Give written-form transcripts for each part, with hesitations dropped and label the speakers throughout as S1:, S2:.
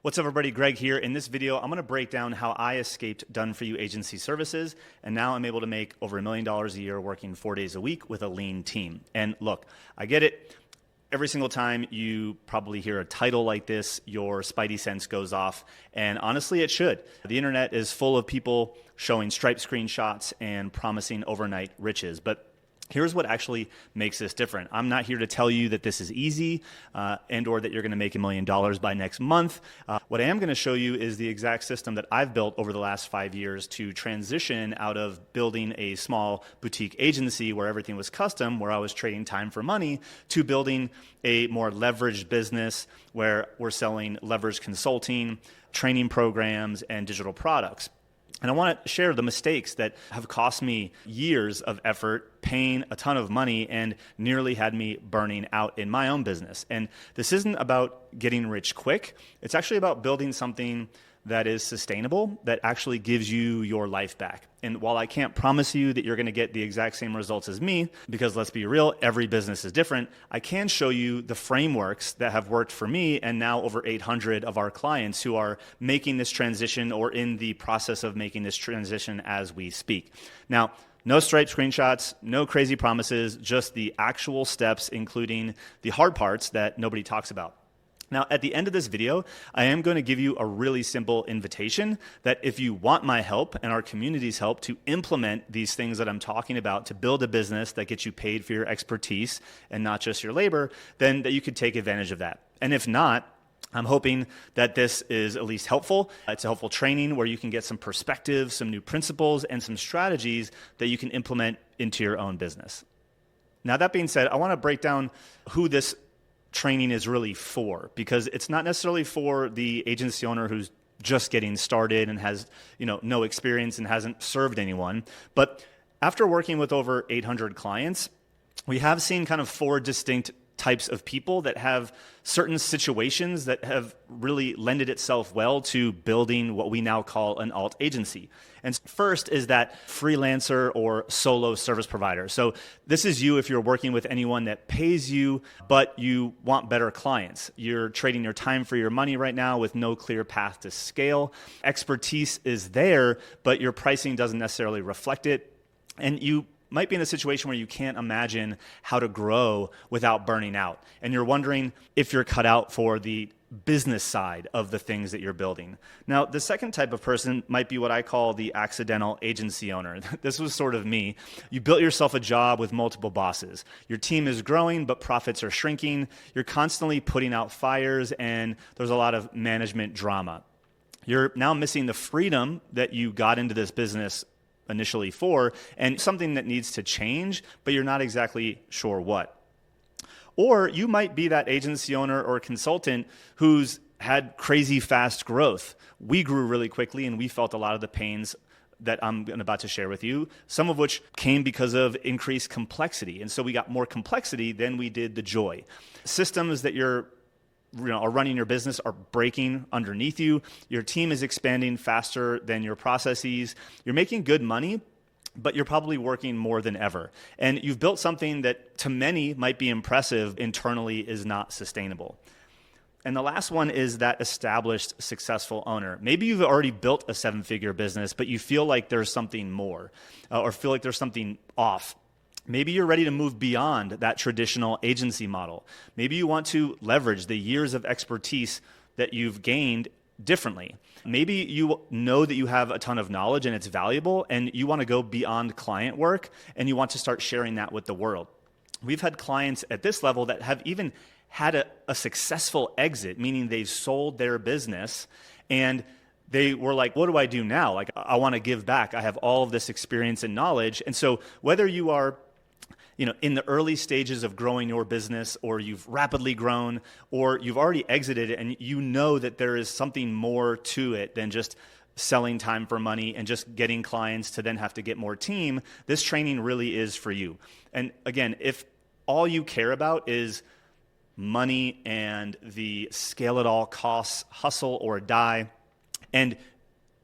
S1: What's up, everybody? Greg here. In this video, I'm going to break down how I escaped done-for-you agency services, and now I'm able to make over $1 million a year working 4 days a week with a lean team. And look, I get it. Every single time you probably hear a title like this, your spidey sense goes off, and honestly, it should. The internet is full of people showing Stripe screenshots and promising overnight riches, but here's what actually makes this different. I'm not here to tell you that this is easy and or that you're going to make $1 million by next month. What I am going to show you is the exact system that I've built over the last 5 years to transition out of building a small boutique agency where everything was custom, where I was trading time for money, to building a more leveraged business where we're selling leveraged consulting, training programs, and digital products. And I want to share the mistakes that have cost me years of effort, paying a ton of money, and nearly had me burning out in my own business. And this isn't about getting rich quick. It's actually about building something that is sustainable, that actually gives you your life back. And while I can't promise you that you're going to get the exact same results as me, because let's be real, every business is different, I can show you the frameworks that have worked for me and now over 800 of our clients who are making this transition or in the process of making this transition as we speak. Now, no Stripe screenshots, no crazy promises, just the actual steps, including the hard parts that nobody talks about. Now, at the end of this video, I am going to give you a really simple invitation that if you want my help and our community's help to implement these things that I'm talking about to build a business that gets you paid for your expertise and not just your labor, then that you could take advantage of that. And if not, I'm hoping that this is at least helpful. It's a helpful training where you can get some perspective, some new principles, and some strategies that you can implement into your own business. Now, that being said, I want to break down who this training is really for, because it's not necessarily for the agency owner who's just getting started and has, no experience and hasn't served anyone. But after working with over 800 clients, we have seen kind of 4 distinct types of people that have certain situations that have really lended itself well to building what we now call an alt agency. And first is that freelancer or solo service provider. So this is you if you're working with anyone that pays you, but you want better clients. You're trading your time for your money right now with no clear path to scale. Expertise is there, but your pricing doesn't necessarily reflect it. And you might be in a situation where you can't imagine how to grow without burning out. And you're wondering if you're cut out for the business side of the things that you're building. Now, the second type of person might be what I call the accidental agency owner. This was sort of me. You built yourself a job with multiple bosses. Your team is growing, but profits are shrinking. You're constantly putting out fires, and there's a lot of management drama. You're now missing the freedom that you got into this business initially for, and something that needs to change, but you're not exactly sure what. Or you might be that agency owner or consultant who's had crazy fast growth. We grew really quickly and we felt a lot of the pains that I'm about to share with you, some of which came because of increased complexity. And so we got more complexity than we did the joy. Systems that are running your business are breaking underneath you. Your team is expanding faster than your processes. You're making good money, but you're probably working more than ever. And you've built something that to many might be impressive, internally is not sustainable. And the last one is that established, successful owner. Maybe you've already built a 7-figure business, but you feel like there's something more or feel like there's something off. Maybe you're ready to move beyond that traditional agency model. Maybe you want to leverage the years of expertise that you've gained differently. Maybe you know that you have a ton of knowledge and it's valuable, and you want to go beyond client work and you want to start sharing that with the world. We've had clients at this level that have even had a successful exit, meaning they've sold their business and they were like, what do I do now? Like, I want to give back. I have all of this experience and knowledge. And so whether you are in the early stages of growing your business, or you've rapidly grown, or you've already exited and you know that there is something more to it than just selling time for money and just getting clients to then have to get more team, this training really is for you. And again, if all you care about is money and the scale at all costs, hustle or die, and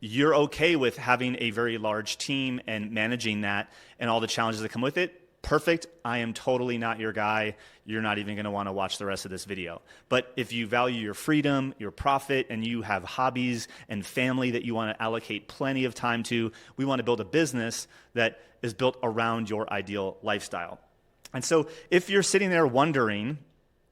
S1: you're okay with having a very large team and managing that and all the challenges that come with it, perfect, I am totally not your guy. You're not even going to want to watch the rest of this video. But if you value your freedom, your profit, and you have hobbies and family that you want to allocate plenty of time to, we want to build a business that is built around your ideal lifestyle. And so if you're sitting there wondering,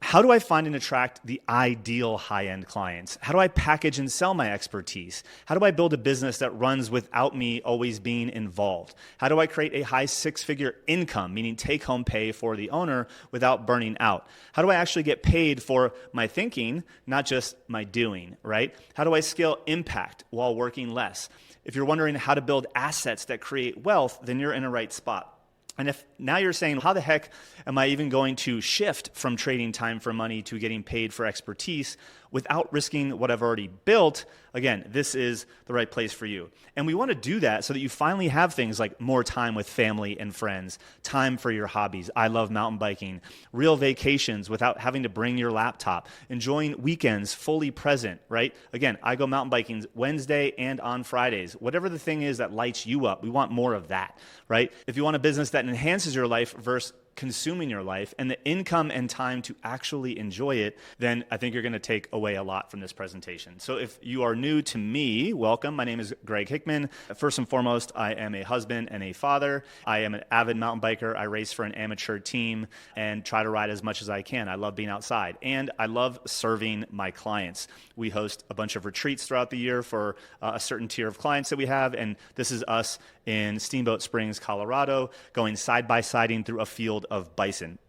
S1: how do I find and attract the ideal high-end clients? How do I package and sell my expertise? How do I build a business that runs without me always being involved? How do I create a high six-figure income, meaning take-home pay for the owner without burning out? How do I actually get paid for my thinking, not just my doing, right? How do I scale impact while working less? If you're wondering how to build assets that create wealth, then you're in a right spot. And if now you're saying, how the heck am I even going to shift from trading time for money to getting paid for expertise without risking what I've already built? Again, this is the right place for you. And we want to do that so that you finally have things like more time with family and friends, time for your hobbies. I love mountain biking, real vacations without having to bring your laptop, enjoying weekends fully present, right? Again, I go mountain biking Wednesday and on Fridays. Whatever the thing is that lights you up, we want more of that, right? If you want a business that enhances your life versus consuming your life and the income and time to actually enjoy it, then I think you're going to take away a lot from this presentation. So if you are new to me, welcome. My name is Greg Hickman. First and foremost, I am a husband and a father. I am an avid mountain biker. I race for an amateur team and try to ride as much as I can. I love being outside, and I love serving my clients. We host a bunch of retreats throughout the year for a certain tier of clients that we have, and this is us in Steamboat Springs, Colorado, going side-by-siding through a field of bison.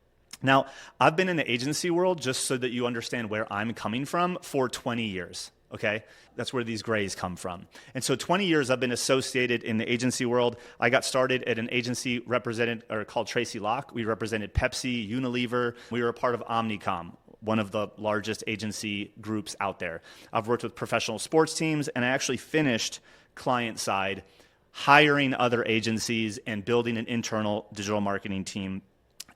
S1: Now, I've been in the agency world, just so that you understand where I'm coming from, for 20 years, okay? That's where these grays come from. And so 20 years I've been associated in the agency world. I got started at an agency called Tracy Locke. We represented Pepsi, Unilever. We were a part of Omnicom, one of the largest agency groups out there. I've worked with professional sports teams, and I actually finished client side, hiring other agencies and building an internal digital marketing team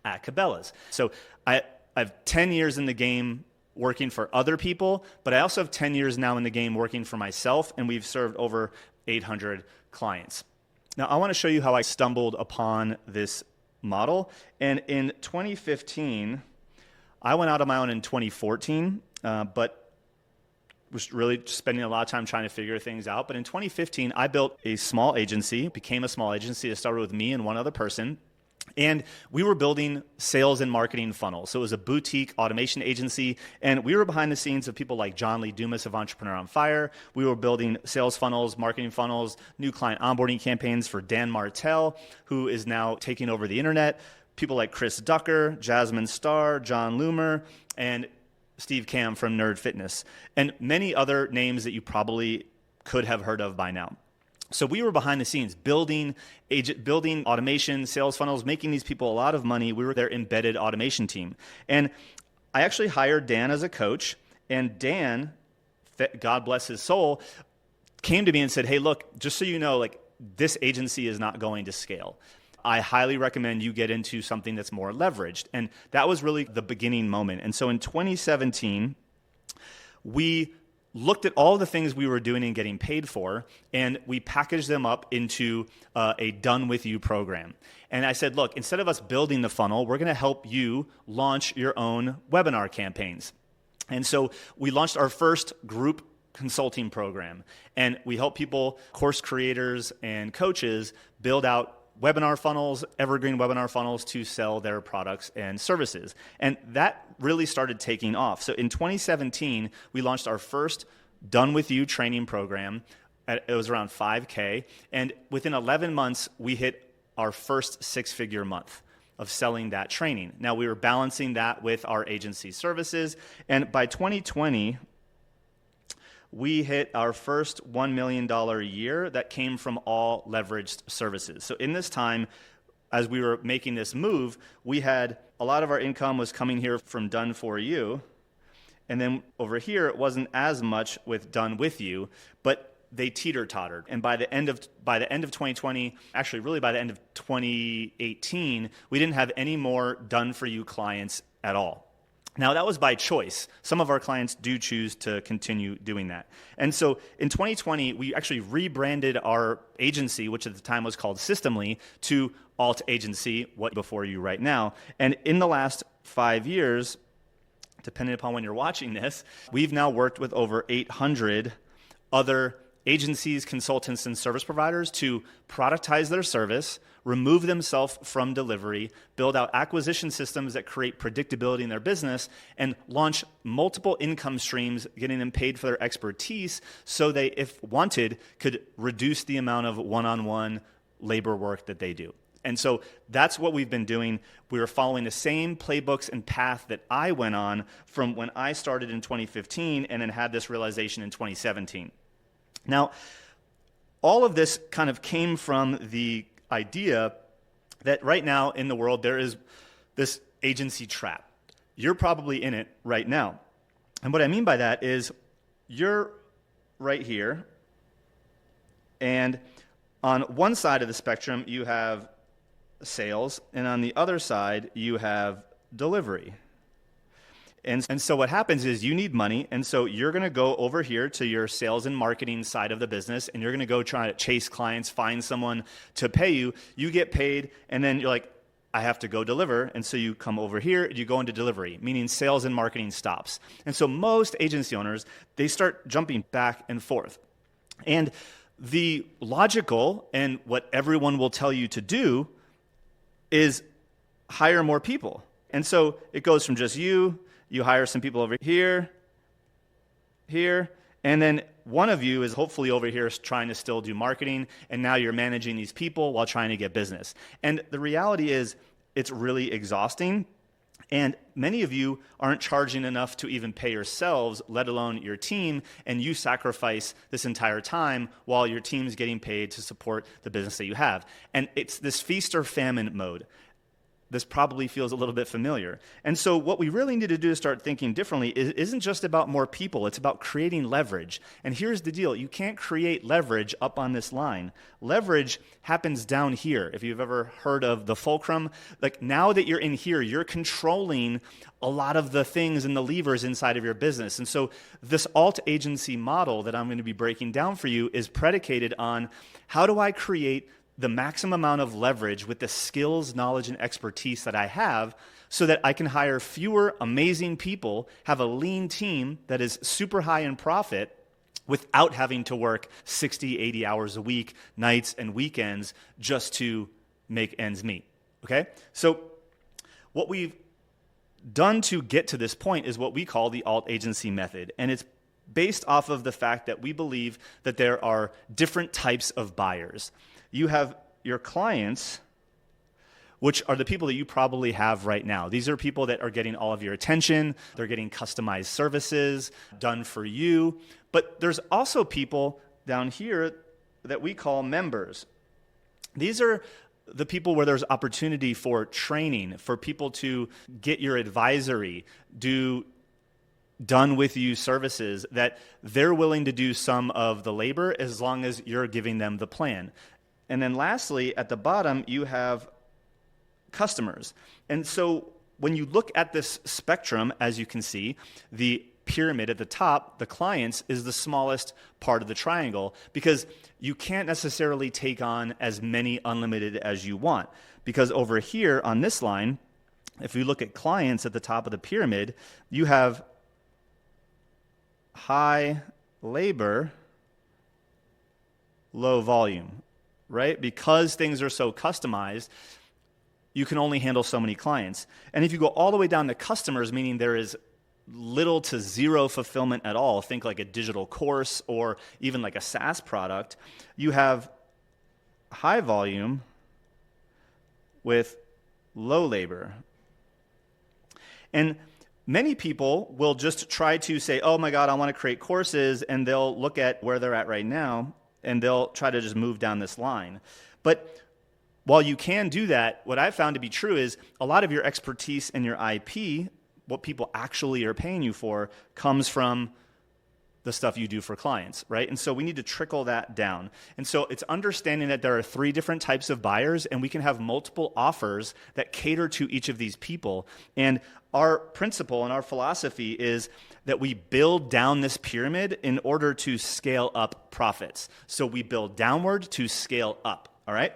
S1: at Cabela's. So I have 10 years in the game working for other people, but I also have 10 years now in the game working for myself, and we've served over 800 clients. Now, I want to show you how I stumbled upon this model. And in 2015, I went out on my own in 2014, but was really spending a lot of time trying to figure things out. But in 2015, I built a small agency, became a small agency. It started with me and one other person. And we were building sales and marketing funnels. So it was a boutique automation agency. And we were behind the scenes of people like John Lee Dumas of Entrepreneur on Fire. We were building sales funnels, marketing funnels, new client onboarding campaigns for Dan Martell, who is now taking over the internet. People like Chris Ducker, Jasmine Starr, John Loomer, and Steve Cam from Nerd Fitness, and many other names that you probably could have heard of by now. So we were behind the scenes building automation, sales funnels, making these people a lot of money. We were their embedded automation team. And I actually hired Dan as a coach, and Dan, God bless his soul, came to me and said, hey, look, just so you know, like, this agency is not going to scale. I highly recommend you get into something that's more leveraged. And that was really the beginning moment. And so in 2017, we looked at all the things we were doing and getting paid for, and we packaged them up into a Done With You program. And I said, look, instead of us building the funnel, we're going to help you launch your own webinar campaigns. And so we launched our first group consulting program, and we help people, course creators and coaches, build out webinar funnels, evergreen webinar funnels to sell their products and services. And that really started taking off. So in 2017, we launched our first Done With You training program. It was around 5K. And within 11 months, we hit our first six-figure month of selling that training. Now, we were balancing that with our agency services. And by 2020, we hit our first $1 million a year that came from all leveraged services. So in this time, as we were making this move, we had a lot of our income was coming here from Done For You. And then over here, it wasn't as much with Done With You, but they teeter-tottered. And by the end of 2020, actually really by the end of 2018, we didn't have any more Done For You clients at all. Now, that was by choice. Some of our clients do choose to continue doing that. And so in 2020, we actually rebranded our agency, which at the time was called Systemly, to Alt Agency, what before you right now. And in the last 5 years, depending upon when you're watching this, we've now worked with over 800 other agencies, consultants, and service providers to productize their service, remove themselves from delivery, build out acquisition systems that create predictability in their business, and launch multiple income streams, getting them paid for their expertise so they, if wanted, could reduce the amount of one-on-one labor work that they do. And so that's what we've been doing. We were following the same playbooks and path that I went on from when I started in 2015 and then had this realization in 2017. Now, all of this kind of came from the idea that right now in the world there is this agency trap. You're probably in it right now. And what I mean by that is you're right here, and on one side of the spectrum you have sales, and on the other side you have delivery. And so what happens is you need money, and so you're going to go over here to your sales and marketing side of the business, and you're going to go try to chase clients, find someone to pay you. You get paid, and then you're like, I have to go deliver, and so you come over here, you go into delivery, meaning sales and marketing stops. And so most agency owners, they start jumping back and forth. And the logical, and what everyone will tell you to do, is hire more people. And so it goes from just you hire some people over here, and then one of you is hopefully over here trying to still do marketing, and now you're managing these people while trying to get business. And the reality is it's really exhausting, and many of you aren't charging enough to even pay yourselves, let alone your team, and you sacrifice this entire time while your team's getting paid to support the business that you have. And it's this feast or famine mode. This probably feels a little bit familiar. And so what we really need to do to start thinking differently isn't just about more people, it's about creating leverage. And here's the deal, you can't create leverage up on this line. Leverage happens down here. If you've ever heard of the fulcrum, like now that you're in here, you're controlling a lot of the things and the levers inside of your business. And so this alt agency model that I'm going to be breaking down for you is predicated on how do I create the maximum amount of leverage with the skills, knowledge, and expertise that I have so that I can hire fewer amazing people, have a lean team that is super high in profit without having to work 60, 80 hours a week, nights and weekends just to make ends meet, okay? So what we've done to get to this point is what we call the alt agency method, and it's based off of the fact that we believe that there are different types of buyers. You have your clients, which are the people that you probably have right now. These are people that are getting all of your attention. They're getting customized services done for you. But there's also people down here that we call members. These are the people where there's opportunity for training, for people to get your advisory, do done with you services that they're willing to do some of the labor as long as you're giving them the plan. And then lastly, at the bottom, you have customers. And so when you look at this spectrum, as you can see, the pyramid at the top, the clients, is the smallest part of the triangle because you can't necessarily take on as many unlimited as you want. Because over here on this line, if we look at clients at the top of the pyramid, you have high labor, low volume, right? Because things are so customized, you can only handle so many clients. And if you go all the way down to customers, meaning there is little to zero fulfillment at all, think like a digital course or even like a SaaS product, you have high volume with low labor. And many people will just try to say, oh my God, I want to create courses, and they'll look at where they're at right now, and they'll try to just move down this line. But while you can do that, what I've found to be true is a lot of your expertise and your IP, what people actually are paying you for, comes from the stuff you do for clients, right? And so we need to trickle that down. And so it's understanding that there are 3 different types of buyers, and we can have multiple offers that cater to each of these people. And our principle and our philosophy is that we build down this pyramid in order to scale up profits. So we build downward to scale up, all right?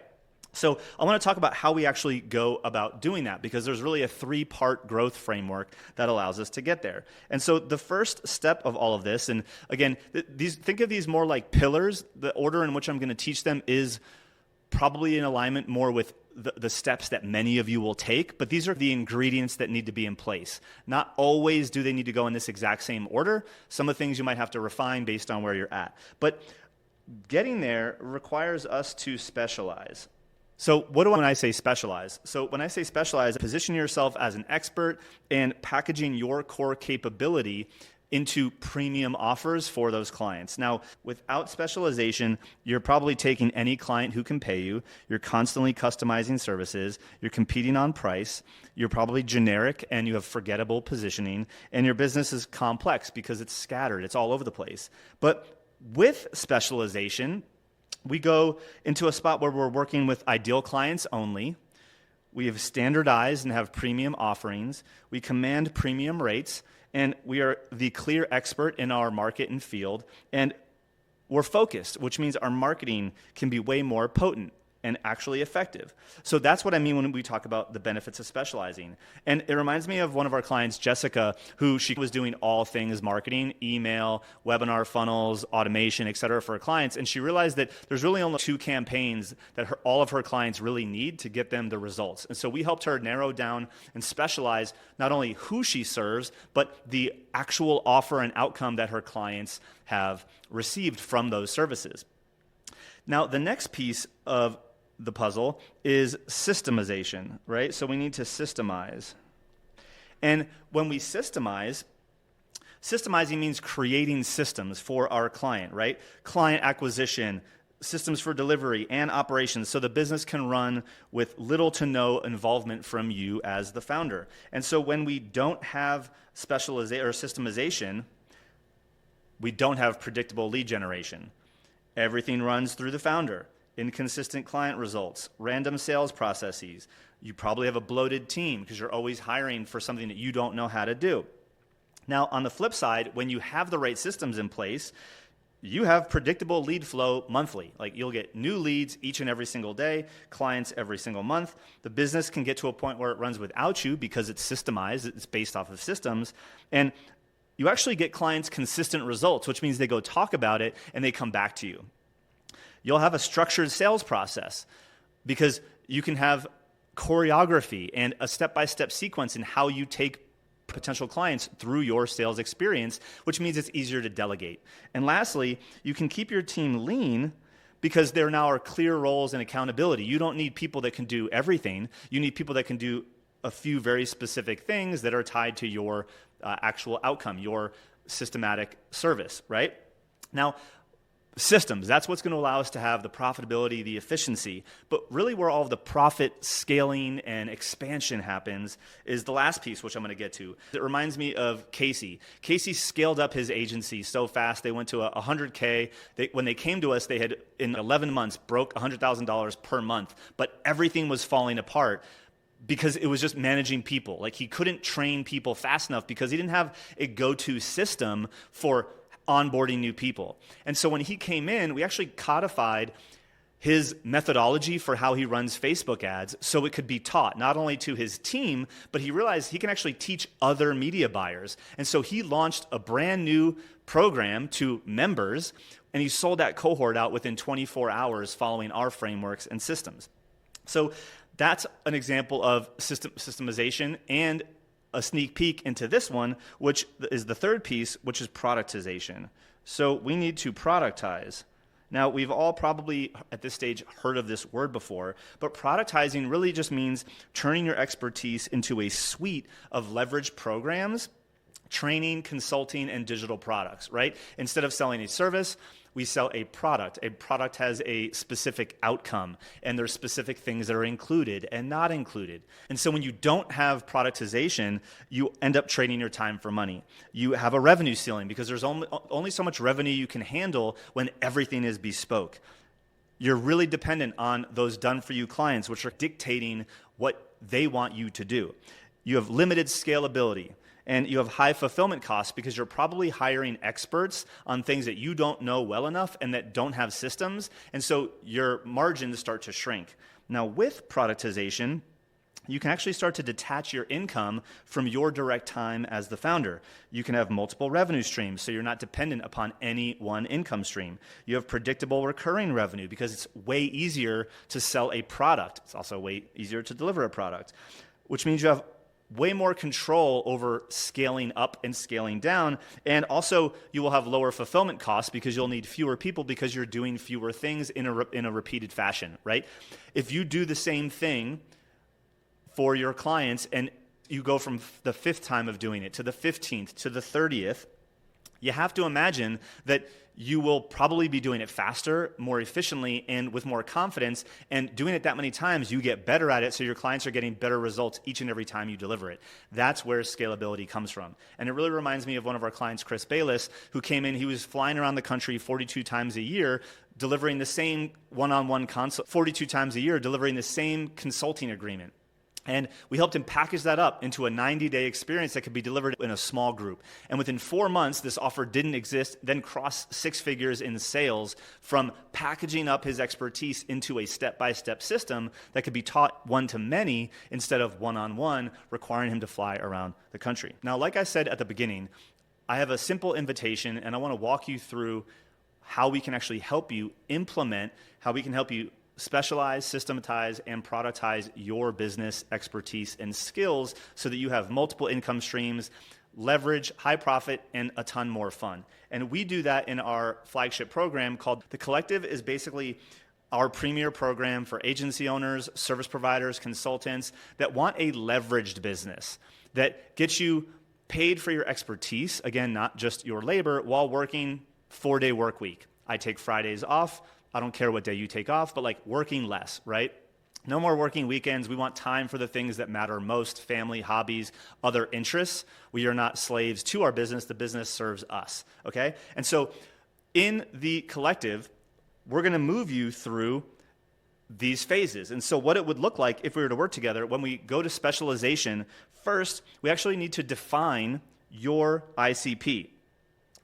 S1: So I want to talk about how we actually go about doing that, because there's really a 3-part growth framework that allows us to get there. And so the first step of all of this, and again, think of these more like pillars. The order in which I'm going to teach them is probably in alignment more with the steps that many of you will take, but these are the ingredients that need to be in place. Not always do they need to go in this exact same order. Some of the things you might have to refine based on where you're at. But getting there requires us to specialize. So what do I mean when I say specialize? So when I say specialize, position yourself as an expert and packaging your core capability into premium offers for those clients. Now, without specialization, you're probably taking any client who can pay you. You're constantly customizing services. You're competing on price. You're probably generic and you have forgettable positioning. And your business is complex because it's scattered. It's all over the place. But with specialization, we go into a spot where we're working with ideal clients only. We have standardized and have premium offerings. We command premium rates, and we are the clear expert in our market and field. And we're focused, which means our marketing can be way more potent and actually effective. So that's what I mean when we talk about the benefits of specializing. And it reminds me of one of our clients, Jessica, who she was doing all things marketing, email, webinar funnels, automation, et cetera, for her clients. And she realized that there's really only 2 campaigns that all of her clients really need to get them the results. And so we helped her narrow down and specialize not only who she serves, but the actual offer and outcome that her clients have received from those services. Now, the next piece of the puzzle is systemization, right? So we need to systemize. And when we systemizing means creating systems for our client, right? Client acquisition, systems for delivery, and operations, so the business can run with little to no involvement from you as the founder. And so when we don't have specialization or systemization, we don't have predictable lead generation. Everything runs through the founder. Inconsistent client results, random sales processes. You probably have a bloated team because you're always hiring for something that you don't know how to do. Now, on the flip side, when you have the right systems in place, you have predictable lead flow monthly. Like you'll get new leads each and every single day, clients every single month. The business can get to a point where it runs without you because it's systemized, it's based off of systems. And you actually get clients consistent results, which means they go talk about it and they come back to you. You'll have a structured sales process because you can have choreography and a step-by-step sequence in how you take potential clients through your sales experience, which means it's easier to delegate. And lastly, you can keep your team lean because there now are clear roles and accountability. You don't need people that can do everything. You need people that can do a few very specific things that are tied to your actual outcome, your systematic service, right? Now, systems, that's what's going to allow us to have the profitability, the efficiency. But really where all of the profit scaling and expansion happens is the last piece, which I'm going to get to. It reminds me of Casey. Casey scaled up his agency so fast. They went to 100K. When they came to us, they had, in 11 months, broke $100,000 per month. But everything was falling apart because it was just managing people. Like he couldn't train people fast enough because he didn't have a go-to system for onboarding new people. And so when he came in, we actually codified his methodology for how he runs Facebook ads so it could be taught not only to his team, but he realized he can actually teach other media buyers. And so he launched a brand new program to members, and he sold that cohort out within 24 hours following our frameworks and systems. So that's an example of systemization and a sneak peek into this one, which is the third piece, which is productization. So we need to productize. Now, we've all probably at this stage heard of this word before, but productizing really just means turning your expertise into a suite of leveraged programs, training, consulting, and digital products, right? Instead of selling a service, We sell a product. A product has a specific outcome, and there's specific things that are included and not included. And so when you don't have productization, you end up trading your time for money. You have a revenue ceiling because there's only so much revenue you can handle when everything is bespoke. You're really dependent on those done-for-you clients, which are dictating what they want you to do. You have limited scalability, and you have high fulfillment costs because you're probably hiring experts on things that you don't know well enough and that don't have systems, and so your margins start to shrink. Now, with productization, you can actually start to detach your income from your direct time as the founder. You can have multiple revenue streams, so you're not dependent upon any one income stream. You have predictable recurring revenue because it's way easier to sell a product. It's also way easier to deliver a product, which means you have way more control over scaling up and scaling down. And also, you will have lower fulfillment costs because you'll need fewer people because you're doing fewer things in a repeated fashion, right? If you do the same thing for your clients and you go from the 5th time of doing it to the 15th to the 30th, you have to imagine that you will probably be doing it faster, more efficiently, and with more confidence. And doing it that many times, you get better at it, so your clients are getting better results each and every time you deliver it. That's where scalability comes from. And it really reminds me of one of our clients, Chris Bayless, who came in. He was flying around the country 42 times a year, delivering the same one-on-one consult, 42 times a year, delivering the same consulting agreement. And we helped him package that up into a 90-day experience that could be delivered in a small group. And within 4 months, this offer didn't exist, then crossed 6 figures in sales from packaging up his expertise into a step-by-step system that could be taught one-to-many instead of one-on-one, requiring him to fly around the country. Now, like I said at the beginning, I have a simple invitation, and I want to walk you through how we can actually help you implement, how we can help you specialize, systematize, and productize your business expertise and skills so that you have multiple income streams, leverage, high profit, and a ton more fun. And we do that in our flagship program called The Collective. Is basically our premier program for agency owners, service providers, consultants that want a leveraged business that gets you paid for your expertise, again, not just your labor, while working 4-day work week. I take Fridays off. I don't care what day you take off, but like working less, right? No more working weekends. We want time for the things that matter most: family, hobbies, other interests. We are not slaves to our business. The business serves us, okay? And so in The Collective, we're going to move you through these phases. And so what it would look like if we were to work together, when we go to specialization, first, we actually need to define your ICP.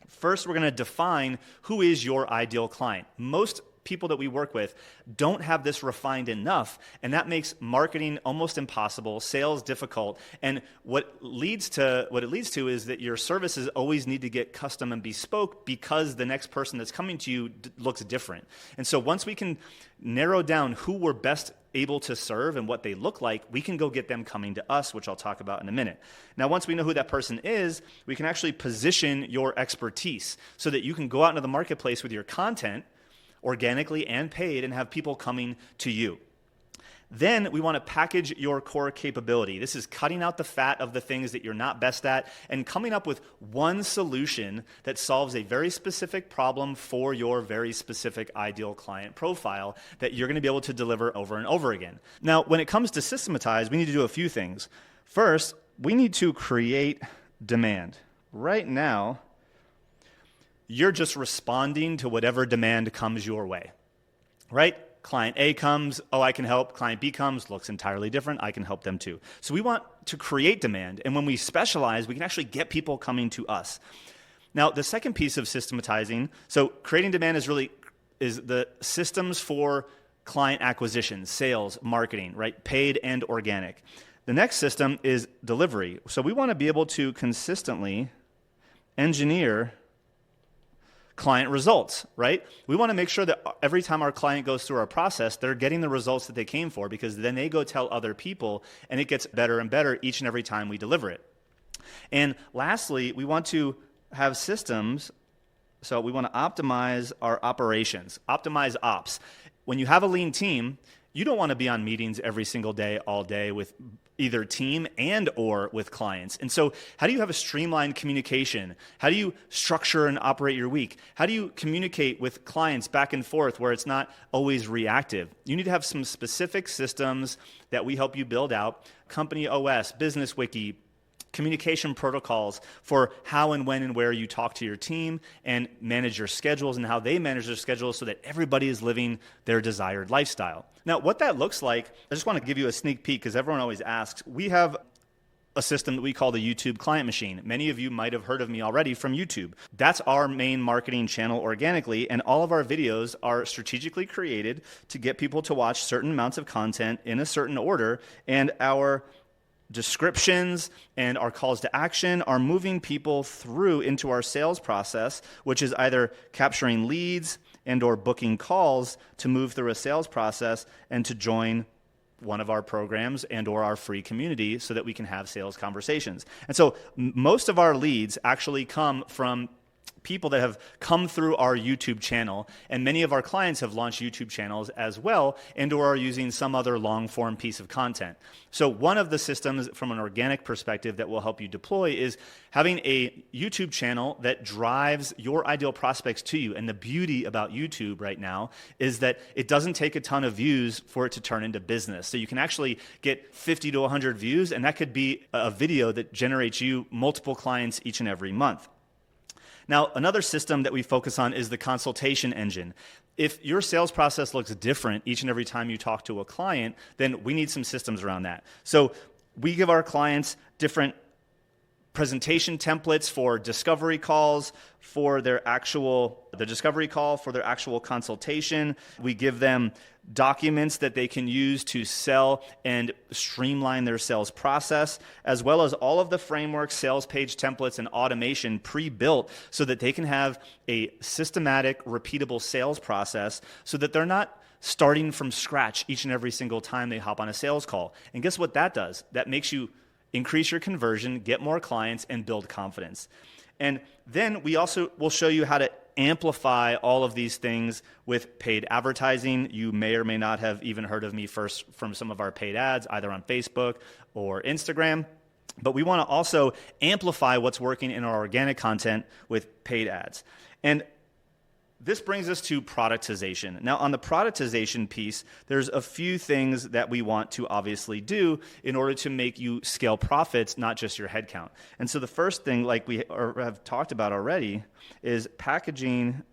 S1: First, we're going to define who is your ideal client. Most people that we work with don't have this refined enough, and that makes marketing almost impossible, sales difficult, and what it leads to is that your services always need to get custom and bespoke because the next person that's coming to you looks different. And so once we can narrow down who we're best able to serve and what they look like, we can go get them coming to us, which I'll talk about in a minute. Now, once we know who that person is, we can actually position your expertise so that you can go out into the marketplace with your content, organically and paid, and have people coming to you. Then we want to package your core capability. This is cutting out the fat of the things that you're not best at and coming up with one solution that solves a very specific problem for your very specific ideal client profile that you're going to be able to deliver over and over again. Now, when it comes to systematized, we need to do a few things. First, we need to create demand. Right now, you're just responding to whatever demand comes your way, right? Client A comes, oh, I can help. Client B comes, looks entirely different. I can help them too. So we want to create demand. And when we specialize, we can actually get people coming to us. Now, the second piece of systematizing, so creating demand is the systems for client acquisition, sales, marketing, right? Paid and organic. The next system is delivery. So we want to be able to consistently engineer client results, right? We want to make sure that every time our client goes through our process, they're getting the results that they came for, because then they go tell other people and it gets better and better each and every time we deliver it. And lastly, we want to have systems, so we want to optimize our operations, optimize ops. When you have a lean team, You don't want to be on meetings every single day, all day with either team and or with clients. And so how do you have a streamlined communication? How do you structure and operate your week? How do you communicate with clients back and forth where it's not always reactive? You need to have some specific systems that we help you build out: Company OS, Business Wiki, communication protocols for how and when and where you talk to your team and manage your schedules and how they manage their schedules so that everybody is living their desired lifestyle. Now, what that looks like, I just want to give you a sneak peek because everyone always asks. We have a system that we call the YouTube Client Machine. Many of you might have heard of me already from YouTube. That's our main marketing channel organically, and all of our videos are strategically created to get people to watch certain amounts of content in a certain order, and our descriptions and our calls to action are moving people through into our sales process, which is either capturing leads and or booking calls to move through a sales process and to join one of our programs and or our free community so that we can have sales conversations. And so most of our leads actually come from people that have come through our YouTube channel, and many of our clients have launched YouTube channels as well and or are using some other long-form piece of content. So one of the systems from an organic perspective that will help you deploy is having a YouTube channel that drives your ideal prospects to you. And the beauty about YouTube right now is that it doesn't take a ton of views for it to turn into business. So you can actually get 50 to 100 views, and that could be a video that generates you multiple clients each and every month. Now, another system that we focus on is the consultation engine. If your sales process looks different each and every time you talk to a client, then we need some systems around that. So we give our clients different presentation templates for discovery calls, for the discovery call, for their actual consultation. We give them documents that they can use to sell and streamline their sales process, as well as all of the frameworks, sales page templates, and automation pre-built so that they can have a systematic, repeatable sales process so that they're not starting from scratch each and every single time they hop on a sales call. And guess what that does? That makes you increase your conversion, get more clients, and build confidence. And then we also will show you how to amplify all of these things with paid advertising. You may or may not have even heard of me first from some of our paid ads, either on Facebook or Instagram. But we want to also amplify what's working in our organic content with paid ads. And this brings us to productization. Now, on the productization piece, there's a few things that we want to obviously do in order to make you scale profits, not just your headcount. And so the first thing, like we have talked about already, is packaging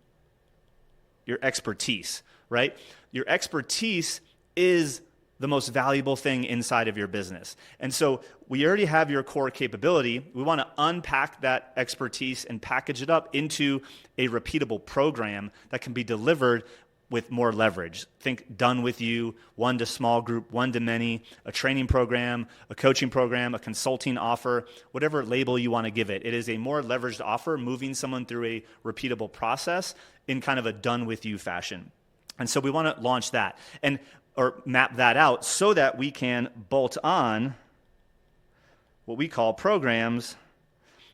S1: your expertise, right? Your expertise is the most valuable thing inside of your business. And so we already have your core capability. We want to unpack that expertise and package it up into a repeatable program that can be delivered with more leverage. Think done with you, one to small group, one to many, a training program, a coaching program, a consulting offer, whatever label you want to give it. It is a more leveraged offer, moving someone through a repeatable process in kind of a done with you fashion. And so we want to launch that or map that out so that we can bolt on what we call programs,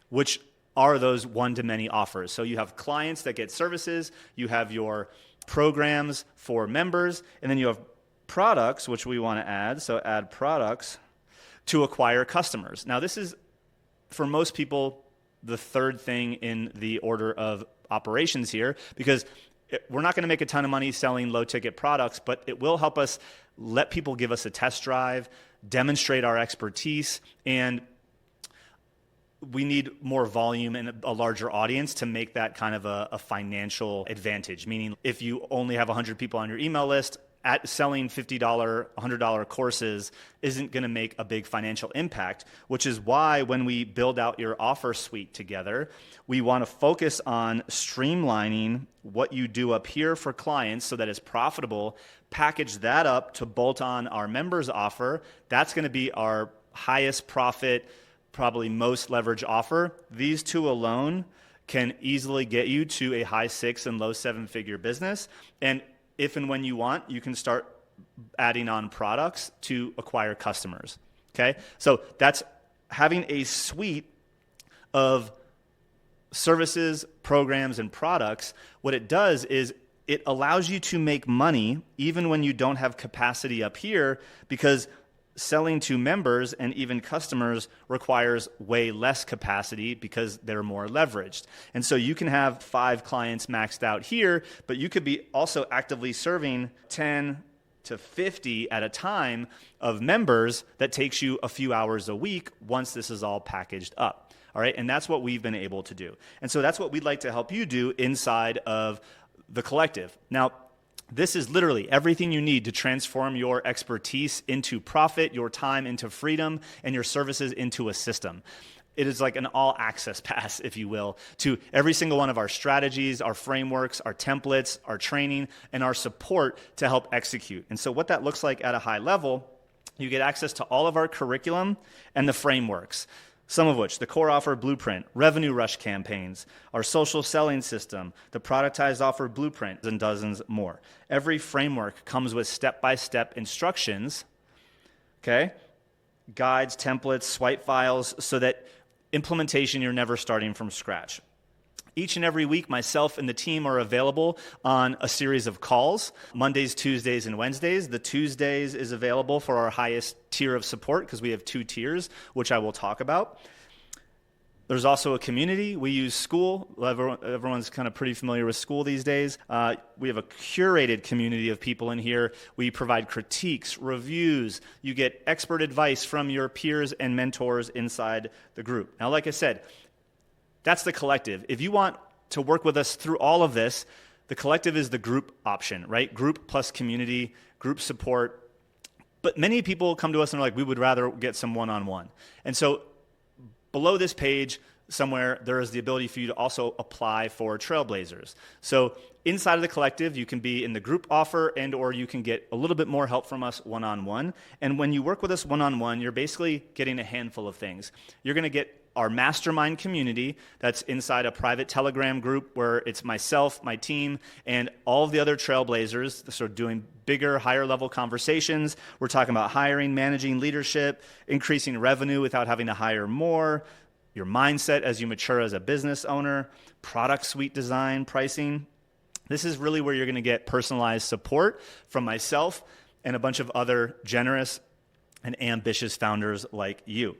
S1: which are those one-to-many offers. So you have clients that get services, you have your programs for members, and then you have products, which we want to add. So add products to acquire customers. Now this is, for most people, the third thing in the order of operations here, because we're not going to make a ton of money selling low-ticket products, but it will help us let people give us a test drive, demonstrate our expertise, and we need more volume and a larger audience to make that kind of a financial advantage. Meaning, if you only have 100 people on your email list, selling $50, $100 courses isn't going to make a big financial impact, which is why when we build out your offer suite together, we want to focus on streamlining what you do up here for clients so that it's profitable, package that up to bolt on our members offer. That's going to be our highest profit, probably most leverage offer. These two alone can easily get you to a high 6 and low 7-figure business. And if and when you want, you can start adding on products to acquire customers, okay? So that's having a suite of services, programs, and products. What it does is it allows you to make money even when you don't have capacity up here, because selling to members and even customers requires way less capacity because they're more leveraged. And so you can have 5 clients maxed out here, but you could be also actively serving 10 to 50 at a time of members that takes you a few hours a week once this is all packaged up. All right, and that's what we've been able to do. And so that's what we'd like to help you do inside of the collective. Now, this is literally everything you need to transform your expertise into profit, your time into freedom, and your services into a system. It is like an all-access pass, if you will, to every single one of our strategies, our frameworks, our templates, our training, and our support to help execute. And so what that looks like at a high level, you get access to all of our curriculum and the frameworks. Some of which, the core offer blueprint, revenue rush campaigns, our social selling system, the productized offer blueprint, and dozens more. Every framework comes with step-by-step instructions, okay? Guides, templates, swipe files, so that implementation, you're never starting from scratch. Each and every week, myself and the team are available on a series of calls, Mondays, Tuesdays, and Wednesdays. The Tuesdays is available for our highest tier of support because we have 2 tiers, which I will talk about. There's also a community. We use School. Everyone's kind of pretty familiar with School these days. We have a curated community of people in here. We provide critiques, reviews. You get expert advice from your peers and mentors inside the group. Now, like I said, that's the collective. If you want to work with us through all of this, the collective is the group option, right? Group plus community, group support. But many people come to us and are like, we would rather get some one-on-one. And so below this page somewhere, there is the ability for you to also apply for Trailblazers. So inside of the collective, you can be in the group offer and or you can get a little bit more help from us one-on-one. And when you work with us one-on-one, you're basically getting a handful of things. You're going to get our mastermind community that's inside a private Telegram group where it's myself, my team, and all of the other Trailblazers, sort of doing bigger, higher level conversations. We're talking about hiring, managing leadership, increasing revenue without having to hire more, your mindset as you mature as a business owner, product suite design, pricing. This is really where you're going to get personalized support from myself and a bunch of other generous and ambitious founders like you.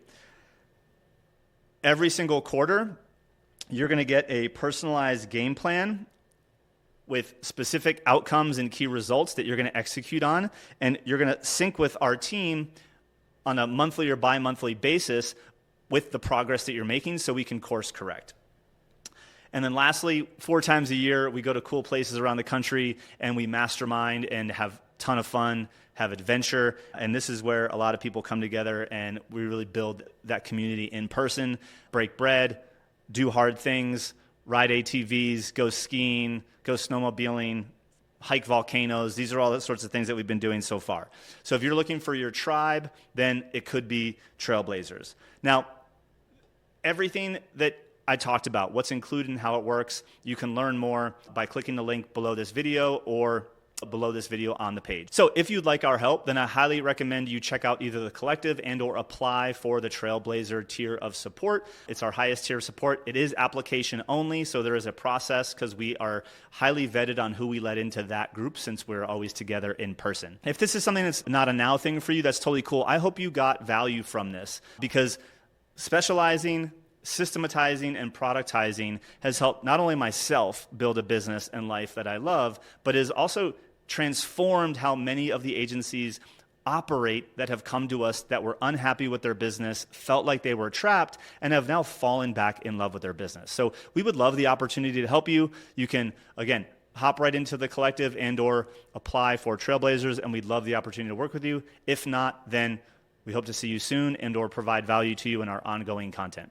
S1: Every single quarter, you're going to get a personalized game plan with specific outcomes and key results that you're going to execute on, and you're going to sync with our team on a monthly or bi-monthly basis with the progress that you're making so we can course correct. And then lastly, 4 times a year, we go to cool places around the country and we mastermind and have a ton of fun, have adventure, and this is where a lot of people come together and we really build that community in person, break bread, do hard things, ride ATVs, go skiing, go snowmobiling, hike volcanoes. These are all the sorts of things that we've been doing so far. So if you're looking for your tribe, then it could be Trailblazers. Now, everything that I talked about, what's included and how it works, you can learn more by clicking the link below this video or below this video on the page. So if you'd like our help, then I highly recommend you check out either the collective and or apply for the Trailblazer tier of support. It's our highest tier of support. It is application only, so there is a process because we are highly vetted on who we let into that group since we're always together in person. If this is something that's not a now thing for you, that's totally cool. I hope you got value from this because specializing, systematizing, and productizing has helped not only myself build a business and life that I love, but is also transformed how many of the agencies operate that have come to us that were unhappy with their business, felt like they were trapped, and have now fallen back in love with their business. So we would love the opportunity to help you. You can, again, hop right into the collective and or apply for Trailblazers, and we'd love the opportunity to work with you. If not, then we hope to see you soon and or provide value to you in our ongoing content.